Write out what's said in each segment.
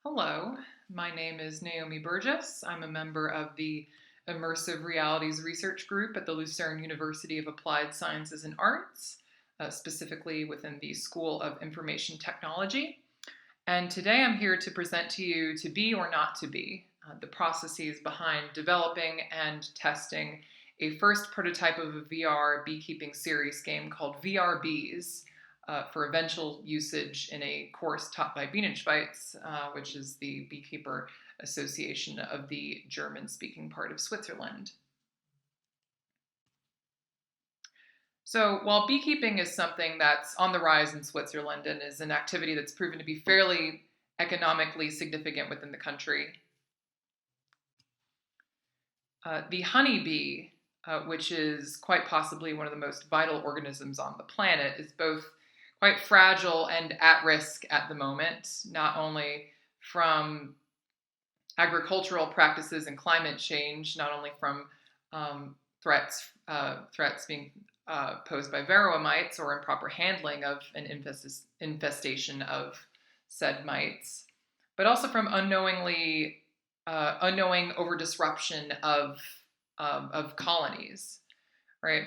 Hello, my name is Naomi Burgess. I'm a member of the Immersive Realities Research Group at the Lucerne University of Applied Sciences and Arts, specifically within the School of Information Technology. And today I'm here to present to you To Be or Not to Be, the processes behind developing and testing a first prototype of a VR beekeeping series game called VRBs, for eventual usage in a course taught by Bienenschweiz, which is the beekeeper association of the German-speaking part of Switzerland. So while beekeeping is something that's on the rise in Switzerland and is an activity that's proven to be fairly economically significant within the country, the honeybee, which is quite possibly one of the most vital organisms on the planet, is both quite fragile and at risk at the moment, not only from agricultural practices and climate change, not only from threats being posed by varroa mites or improper handling of an infestation of said mites, but also from unknowing over disruption of colonies, right?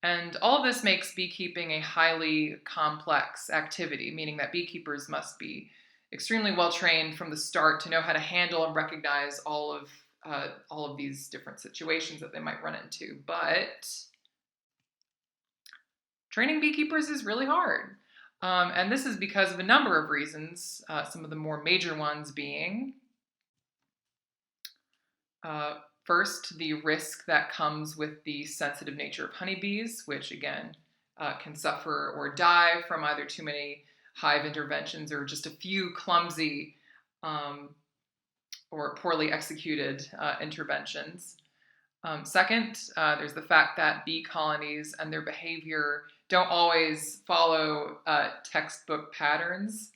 And all of this makes beekeeping a highly complex activity, meaning that beekeepers must be extremely well trained from the start to know how to handle and recognize all of these different situations that they might run into. But training beekeepers is really hard. And this is because of a number of reasons, some of the more major ones being first, the risk that comes with the sensitive nature of honeybees, which again can suffer or die from either too many hive interventions or just a few clumsy or poorly executed interventions. Second, there's the fact that bee colonies and their behavior don't always follow textbook patterns.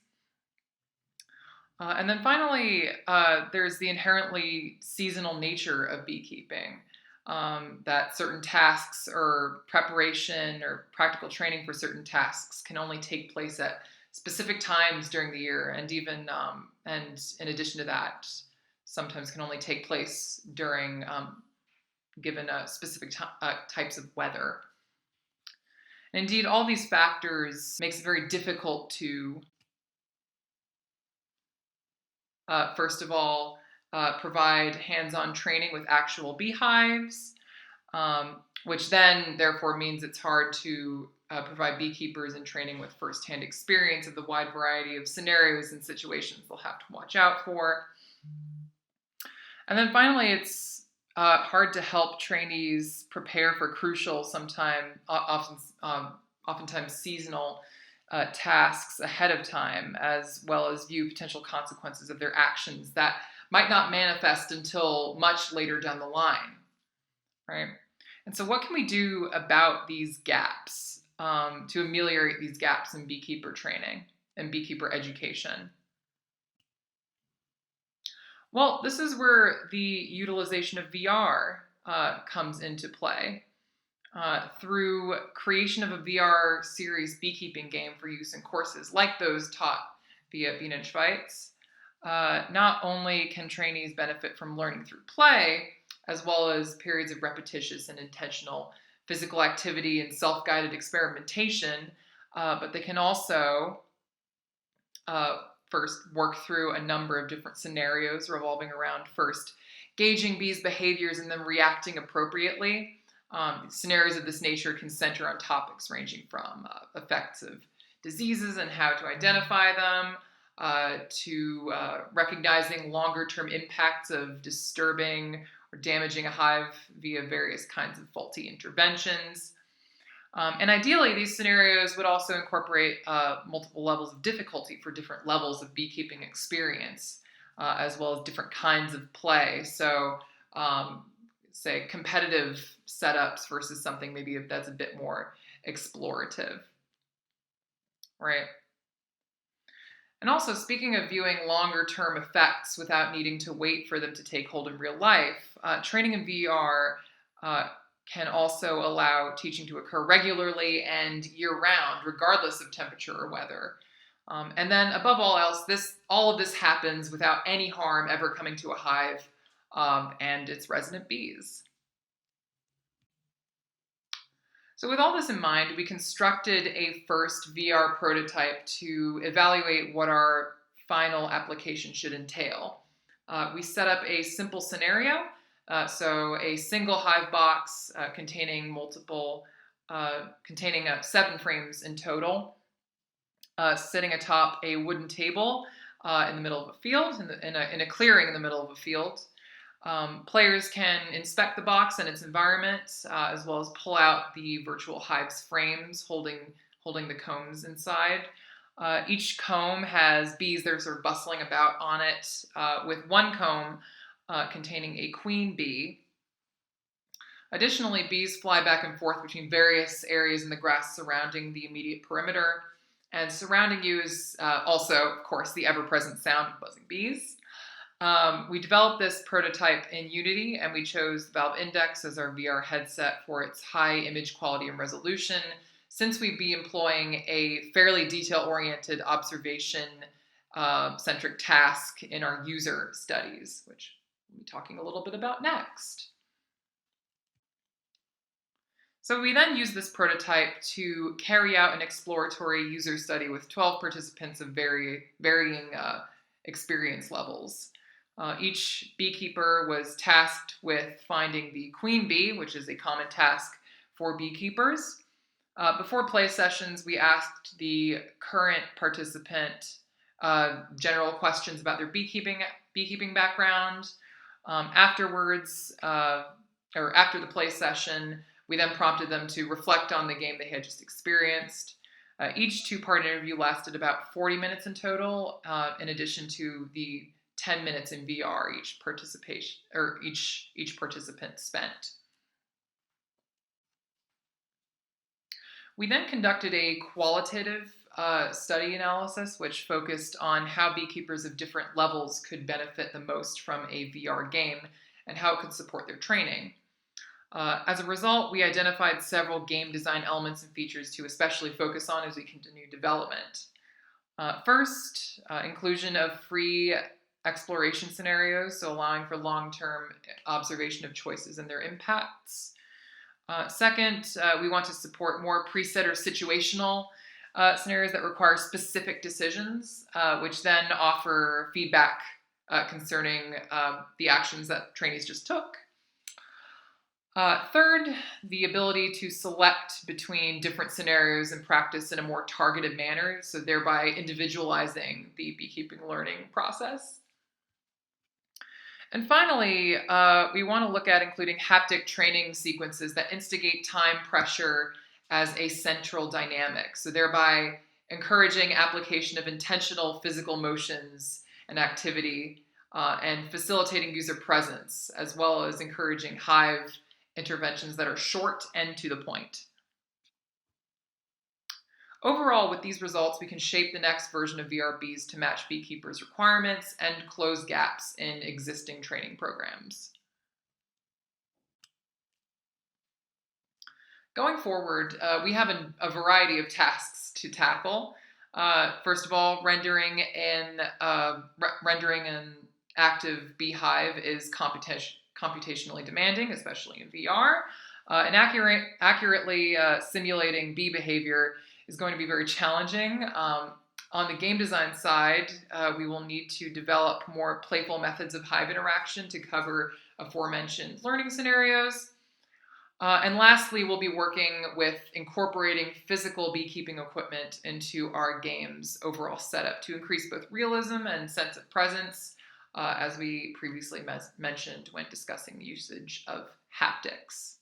And then finally, there's the inherently seasonal nature of beekeeping, that certain tasks or preparation or practical training for certain tasks can only take place at specific times during the year, and even and in addition to that, sometimes can only take place during given specific types of weather. And indeed, all these factors makes it very difficult to first of all, provide hands-on training with actual beehives, which then therefore means it's hard to provide beekeepers in training with firsthand experience of the wide variety of scenarios and situations they'll have to watch out for. And then finally, it's hard to help trainees prepare for crucial, oftentimes seasonal tasks ahead of time, as well as view potential consequences of their actions that might not manifest until much later down the line, right? And so what can we do about these gaps, to ameliorate these gaps in beekeeper training and beekeeper education? Well, this is where the utilization of VR comes into play. Through creation of a VR series beekeeping game for use in courses like those taught via Bienenschweiz. Not only can trainees benefit from learning through play, as well as periods of repetitious and intentional physical activity and self-guided experimentation, but they can also first work through a number of different scenarios revolving around first gauging bees' behaviors and then reacting appropriately. Scenarios of this nature can center on topics ranging from effects of diseases and how to identify them, to recognizing longer-term impacts of disturbing or damaging a hive via various kinds of faulty interventions. And ideally, these scenarios would also incorporate multiple levels of difficulty for different levels of beekeeping experience, as well as different kinds of play. So, say, competitive setups versus something maybe that's a bit more explorative, right? And also, speaking of viewing longer term effects without needing to wait for them to take hold in real life, training in VR can also allow teaching to occur regularly and year round, regardless of temperature or weather. And then above all else, all of this happens without any harm ever coming to a hive and its resident bees. So with all this in mind, we constructed a first VR prototype to evaluate what our final application should entail. We set up a simple scenario, so a single hive box containing 7 frames in total, sitting atop a wooden table in the middle of a field, in a clearing in the middle of a field. Players can inspect the box and its environment, as well as pull out the virtual hive's frames holding the combs inside. Each comb has bees that are sort of bustling about on it, with one comb containing a queen bee. Additionally, bees fly back and forth between various areas in the grass surrounding the immediate perimeter, and surrounding you is also, of course, the ever-present sound of buzzing bees. We developed this prototype in Unity, and we chose the Valve Index as our VR headset for its high image quality and resolution, since we'd be employing a fairly detail-oriented observation-centric task in our user studies, which we'll be talking a little bit about next. So we then used this prototype to carry out an exploratory user study with 12 participants of varying experience levels. Each beekeeper was tasked with finding the queen bee, which is a common task for beekeepers. Before play sessions, we asked the current participant general questions about their beekeeping background. Afterwards, or after the play session, we then prompted them to reflect on the game they had just experienced. Each two-part interview lasted about 40 minutes in total, in addition to the 10 minutes in VR each participant spent. We then conducted a qualitative study analysis, which focused on how beekeepers of different levels could benefit the most from a VR game and how it could support their training. As a result, we identified several game design elements and features to especially focus on as we continue development. First, inclusion of free exploration scenarios, so allowing for long-term observation of choices and their impacts. Second, we want to support more preset or situational scenarios that require specific decisions, which then offer feedback concerning the actions that trainees just took. Third, the ability to select between different scenarios and practice in a more targeted manner, so thereby individualizing the beekeeping learning process. And finally, we want to look at including haptic training sequences that instigate time pressure as a central dynamic, so thereby encouraging application of intentional physical motions and activity, and facilitating user presence, as well as encouraging hive interventions that are short and to the point. Overall, with these results, we can shape the next version of VRBs to match beekeepers' requirements and close gaps in existing training programs. Going forward, we have a variety of tasks to tackle. First of all, rendering an active beehive is computationally demanding, especially in VR. And accurately simulating bee behavior is going to be very challenging. On the game design side, we will need to develop more playful methods of hive interaction to cover aforementioned learning scenarios. And lastly, we'll be working with incorporating physical beekeeping equipment into our game's overall setup to increase both realism and sense of presence, as we previously mentioned when discussing the usage of haptics.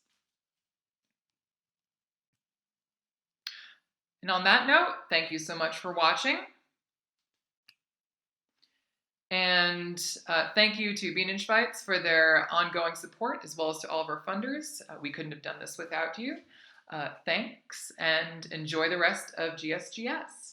And on that note, thank you so much for watching. And thank you to Bienen Schweitz for their ongoing support, as well as to all of our funders. We couldn't have done this without you. Thanks, and enjoy the rest of GSGS.